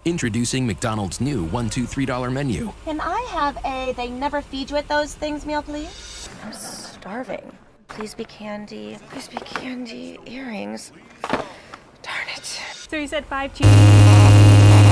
Introducing McDonald's new $1, $2, $3 menu. Can I have a they never feed you at those things meal, please? I'm starving. Please be candy. Please be candy. Earrings. Darn it. So you said 5 cheese?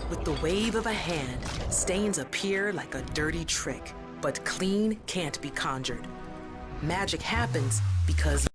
With the wave of a hand, stains appear like a dirty trick, but clean can't be conjured. Magic happens because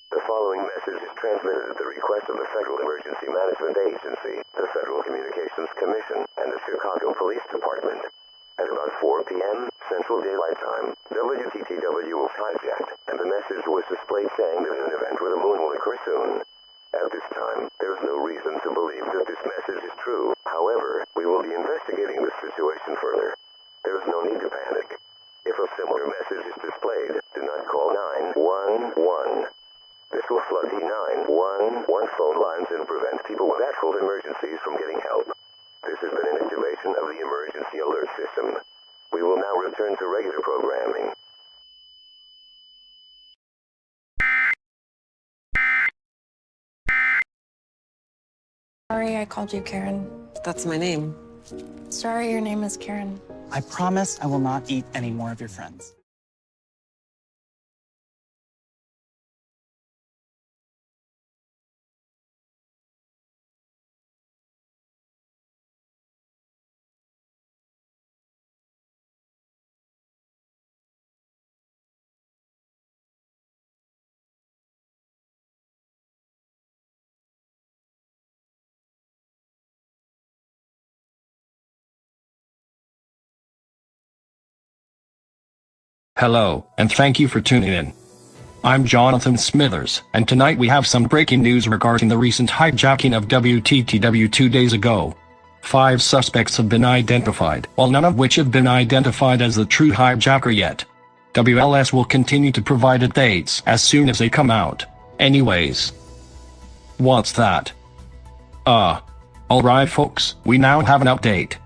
The following message is transmitted at the request of the Federal Emergency Management Agency, the Federal Communications Commission, and the Chicago Police Department. At about 4 p.m. Central Daylight Time, WTTW was hijacked, and the message was displayed saying that an event with the moon will occur soon. At this time, there is no reason to believe that this message is true. However, we will be investigating this situation further. There is no need to panic. If a similar message is displayed, do not call 911. This will flood the 911 phone lines and prevent people with actual emergencies from getting help. This has been an activation of the emergency alert system. We will now return to regular programming. Sorry I called you Karen. that's my name. Sorry your name is Karen. I promise I will not eat any more of your friends. Hello, and thank you for tuning in. I'm Jonathan Smithers, and tonight we have some breaking news regarding the recent hijacking of WTTW 2 days ago. 5 suspects have been identified, while none of which have been identified as the true hijacker yet. WLS will continue to provide updates as soon as they come out. Anyways. What's that? Alright folks, we now have an update.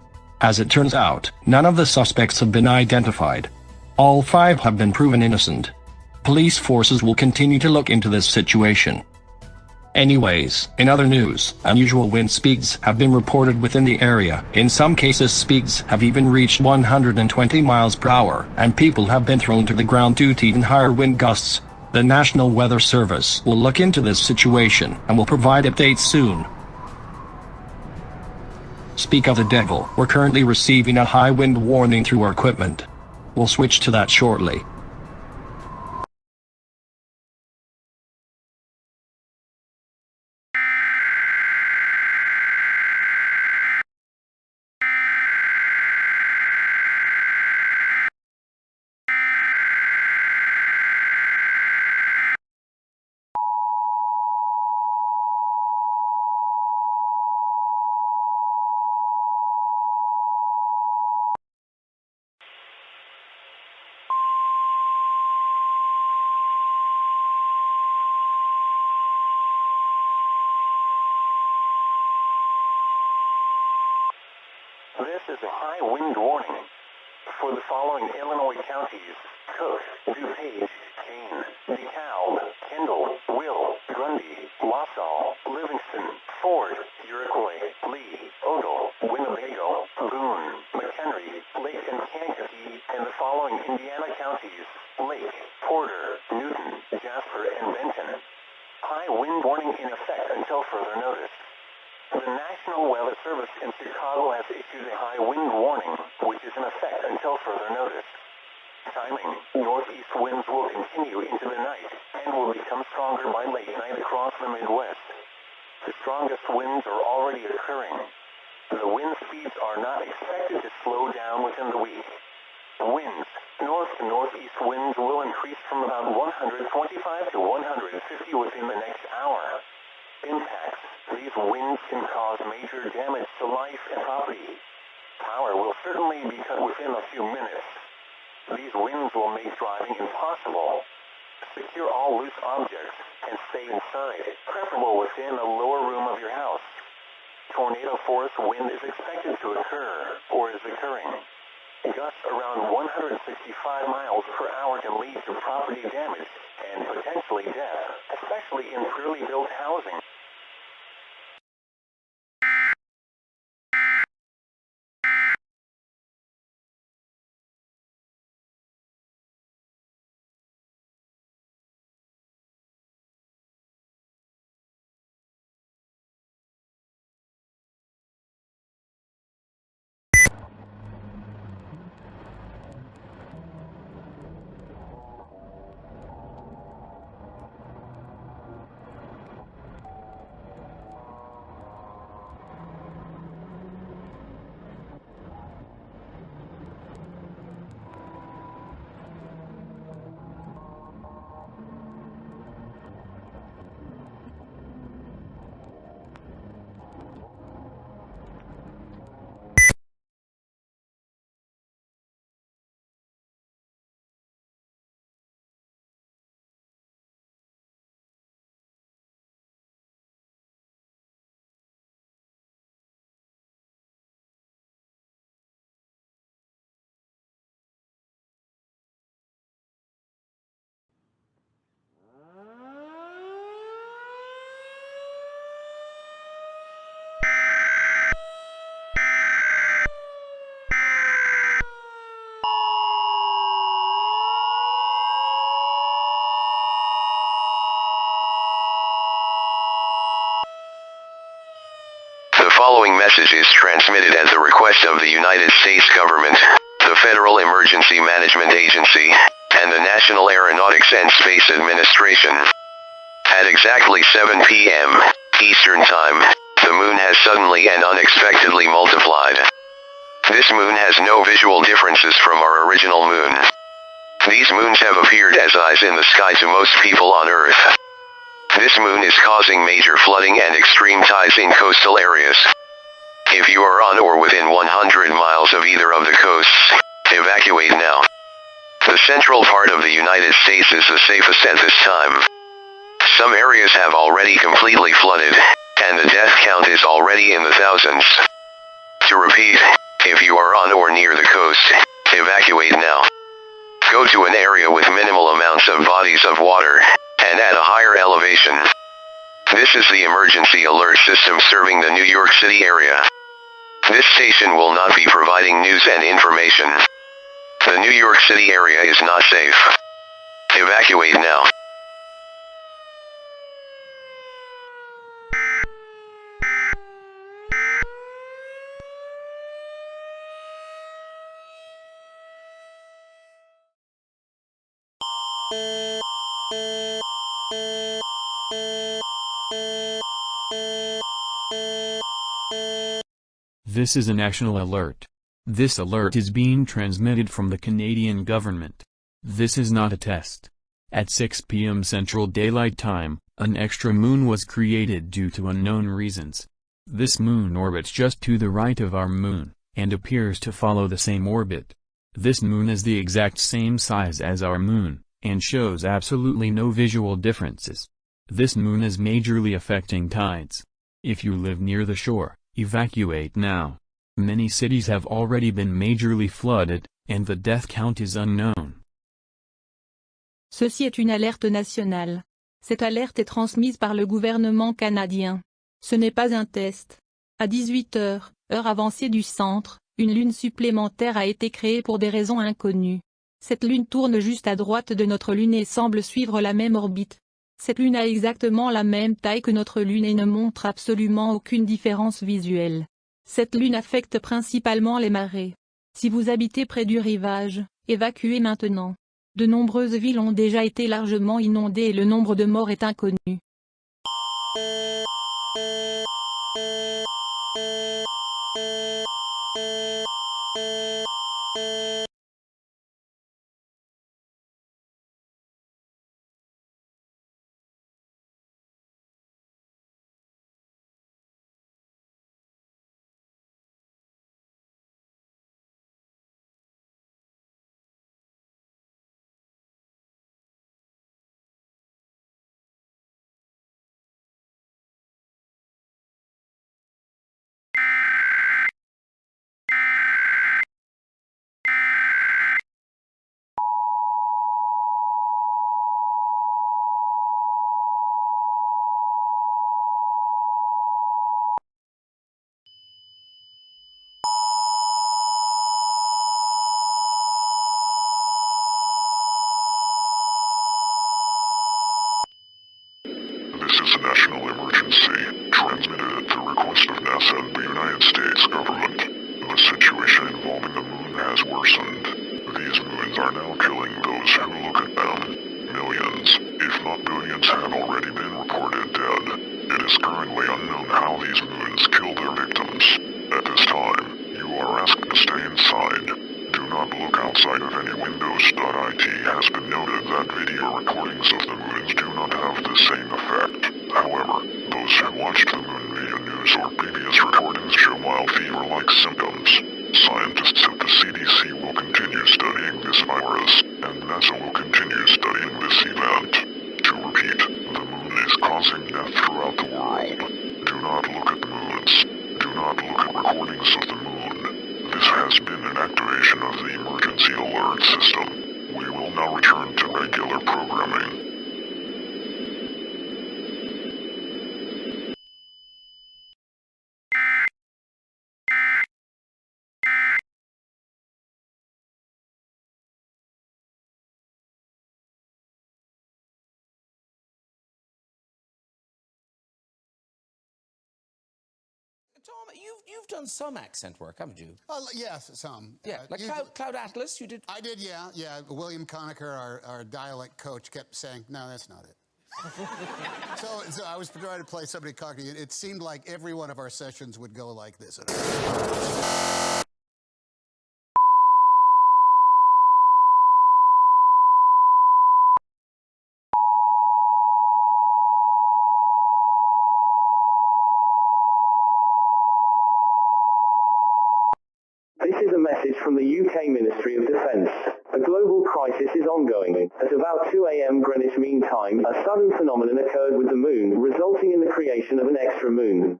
As it turns out, none of the suspects have been identified. All 5 have been proven innocent. Police forces will continue to look into this situation. Anyways, in other news, unusual wind speeds have been reported within the area. In some cases speeds have even reached 120 miles per hour, and people have been thrown to the ground due to even higher wind gusts. The National Weather Service will look into this situation and will provide updates soon. Speak of the devil, we're currently receiving a high wind warning through our equipment. We'll switch to that shortly. This is a high wind warning for the following Illinois counties: Cook, DuPage, Kane, DeKalb, Kendall, Will, Grundy, Wausau, Livingston, Ford, Iroquois, Lee, Odell, Winnebago, Boone, McHenry, Lake and Kankakee, and the following Indiana counties: wind warning in effect until further notice. The National Weather Service in Chicago has issued a high wind warning, which is in effect until further notice. Timing: northeast winds will continue into the night and will become stronger by late night across the Midwest. The strongest winds are already occurring. The wind speeds are not expected to slow down within the week. Winds: north to northeast winds will increase from about 125 to 150 within the next hour. Impacts: these winds can cause major damage to life and property. Power will certainly be cut within a few minutes. These winds will make driving impossible. Secure all loose objects and stay inside, preferable within a lower room of your house. Tornado force wind is expected to occur, or is occurring. Gusts around 165 miles per hour can lead to property damage and potentially death, especially in poorly built housing. The following message is transmitted at the request of the United States government, the Federal Emergency Management Agency, and the National Aeronautics and Space Administration. At exactly 7 p.m. Eastern Time, the moon has suddenly and unexpectedly multiplied. This moon has no visual differences from our original moon. These moons have appeared as eyes in the sky to most people on Earth. This moon is causing major flooding and extreme tides in coastal areas. If you are on or within 100 miles of either of the coasts, evacuate now. The central part of the United States is the safest at this time. Some areas have already completely flooded, and the death count is already in the thousands. To repeat, if you are on or near the coast, evacuate now. Go to an area with minimal amounts of bodies of water, and at a higher elevation. This is the emergency alert system serving the New York City area. This station will not be providing news and information. The New York City area is not safe. Evacuate now. This is a national alert. This alert is being transmitted from the Canadian government. This is not a test. At 6 p.m. Central Daylight Time, an extra moon was created due to unknown reasons. This moon orbits just to the right of our moon, and appears to follow the same orbit. This moon is the exact same size as our moon, and shows absolutely no visual differences. This moon is majorly affecting tides. If you live near the shore, evacuate now. Many cities have already been majorly flooded, and the death count is unknown. Ceci est une alerte nationale. Cette alerte est transmise par le gouvernement canadien. Ce n'est pas un test. À 18 heures, heure avancée du centre, une lune supplémentaire a été créée pour des raisons inconnues. Cette lune tourne juste à droite de notre lune et semble suivre la même orbite. Cette lune a exactement la même taille que notre lune et ne montre absolument aucune différence visuelle. Cette lune affecte principalement les marées. Si vous habitez près du rivage, évacuez maintenant. De nombreuses villes ont déjà été largement inondées et le nombre de morts est inconnu. This is a national emergency, transmitted at the request of NASA and the United States government. The situation involving the moon has worsened. These moons are now killing those who look at them. Millions, if not billions, have already been reported dead. It is currently unknown how these moons kill their victims. At this time, you are asked to stay inside. Do not look outside of any windows. It has been noted that video recordings of the moons do not have the same effect. However, those who watched the moon video news or previous recordings show mild fever-like symptoms. Scientists at the CDC will continue studying this virus, and NASA will continue studying this event. To repeat, the moon is causing death throughout the world. Do not look at moons. Do not look at recordings of the moon. This has been an activation of the emergency alert system. We will now return to regular programming. Tom, you've done some accent work, haven't you? Yes, some. Yeah, like Cloud Atlas, you did? I did, yeah. William Conacher, our dialect coach, kept saying, no, that's not it. so I was trying to play somebody Cockney. It seemed like every one of our sessions would go like this. This is a message from the UK Ministry of Defence. A global crisis is ongoing. At about 2 a.m. Greenwich Mean Time, a sudden phenomenon occurred with the moon, resulting in the creation of an extra moon.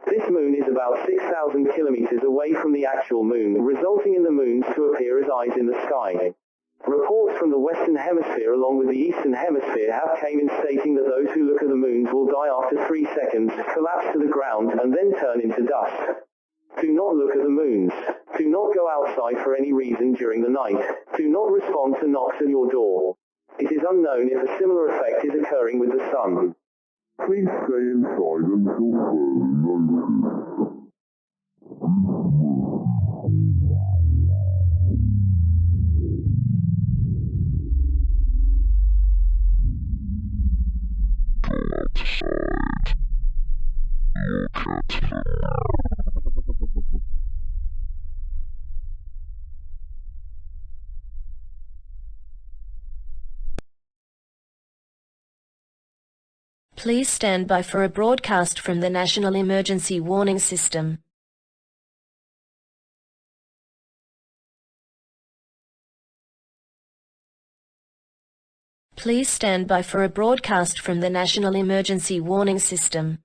This moon is about 6,000 kilometers away from the actual moon, resulting in the moons to appear as eyes in the sky. Reports from the Western Hemisphere along with the Eastern Hemisphere have came in stating that those who look at the moons will die after 3 seconds, collapse to the ground, and then turn into dust. Do not look at the moons. Do not go outside for any reason during the night. Do not respond to knocks at your door. It is unknown if a similar effect is occurring with the sun. Please stay inside until further notice. Please stand by for a broadcast from the National Emergency Warning System. Please stand by for a broadcast from the National Emergency Warning System.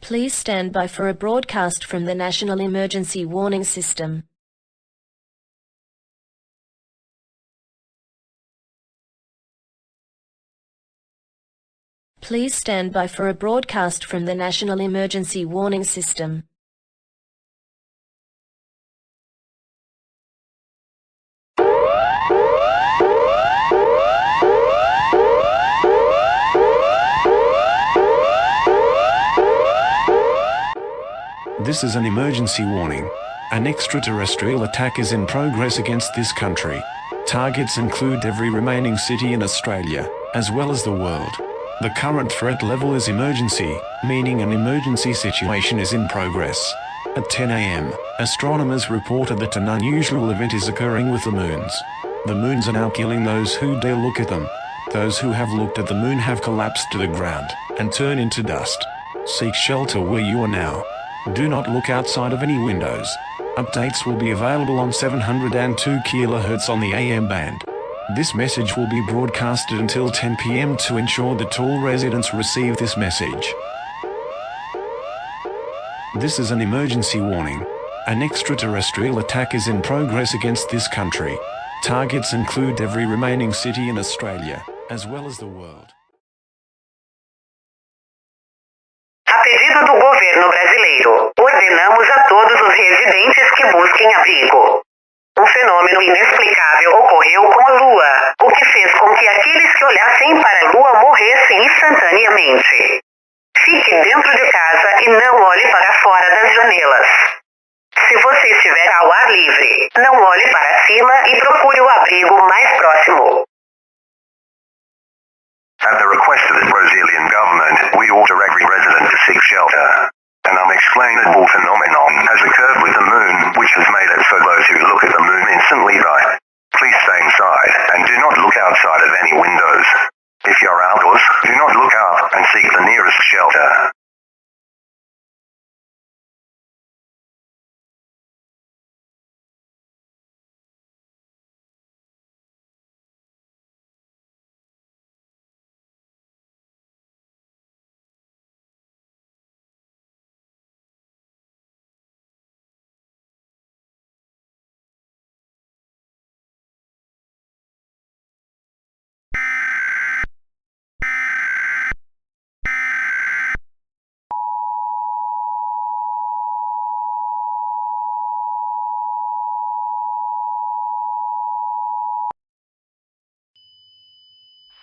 Please stand by for a broadcast from the National Emergency Warning System. Please stand by for a broadcast from the National Emergency Warning System. This is an emergency warning. An extraterrestrial attack is in progress against this country. Targets include every remaining city in Australia, as well as the world. The current threat level is emergency, meaning an emergency situation is in progress. At 10 a.m., astronomers reported that an unusual event is occurring with the moons. The moons are now killing those who dare look at them. Those who have looked at the moon have collapsed to the ground and turned into dust. Seek shelter where you are now. Do not look outside of any windows. Updates will be available on 702 kHz on the AM band. This message will be broadcasted until 10 p.m. to ensure that all residents receive this message. This is an emergency warning. An extraterrestrial attack is in progress against this country. Targets include every remaining city in Australia, as well as the world. A pedido do governo brasileiro, ordenamos a todos os residentes que busquem abrigo. Um fenômeno inexplicável ocorreu com a Lua, o que fez com que aqueles que olhassem para a Lua morressem instantaneamente. Fique dentro de casa e não olhe para fora das janelas. Se você estiver ao ar livre, não olhe para cima e procure o abrigo mais próximo. At the request of the Brazilian government, we order every resident to seek shelter. An unexplainable phenomenon has occurred with the moon, which has made it so those who look at the moon instantly die. Please stay inside and do not look outside of any windows. If you're outdoors, do not look out and seek the nearest shelter.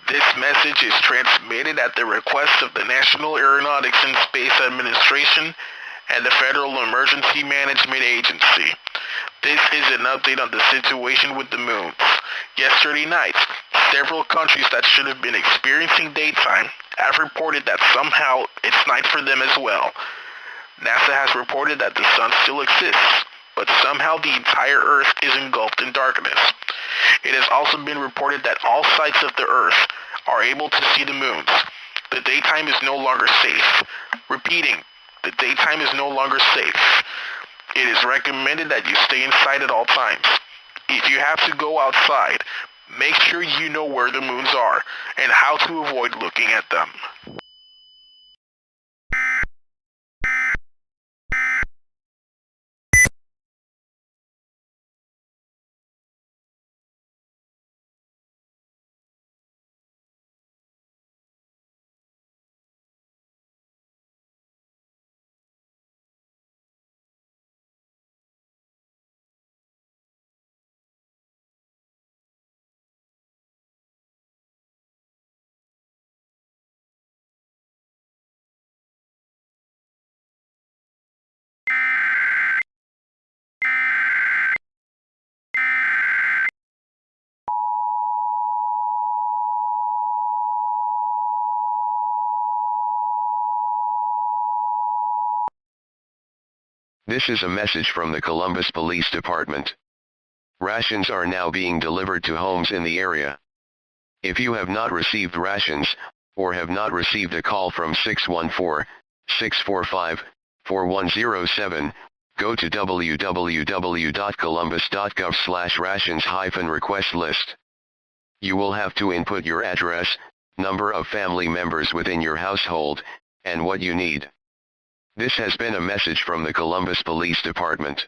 This message is transmitted at the request of the National Aeronautics and Space Administration and the Federal Emergency Management Agency. This is an update on the situation with the moons. Yesterday night, several countries that should have been experiencing daytime have reported that somehow it's night for them as well. NASA has reported that the sun still exists, but somehow the entire Earth is engulfed in darkness. It has also been reported that all sides of the Earth are able to see the moons. The daytime is no longer safe. Repeating, the daytime is no longer safe. It is recommended that you stay inside at all times. If you have to go outside, make sure you know where the moons are and how to avoid looking at them. This is a message from the Columbus Police Department. Rations are now being delivered to homes in the area. If you have not received rations, or have not received a call from 614-645-4107, go to www.columbus.gov/rations-request list. You will have to input your address, number of family members within your household, and what you need. This has been a message from the Columbus Police Department.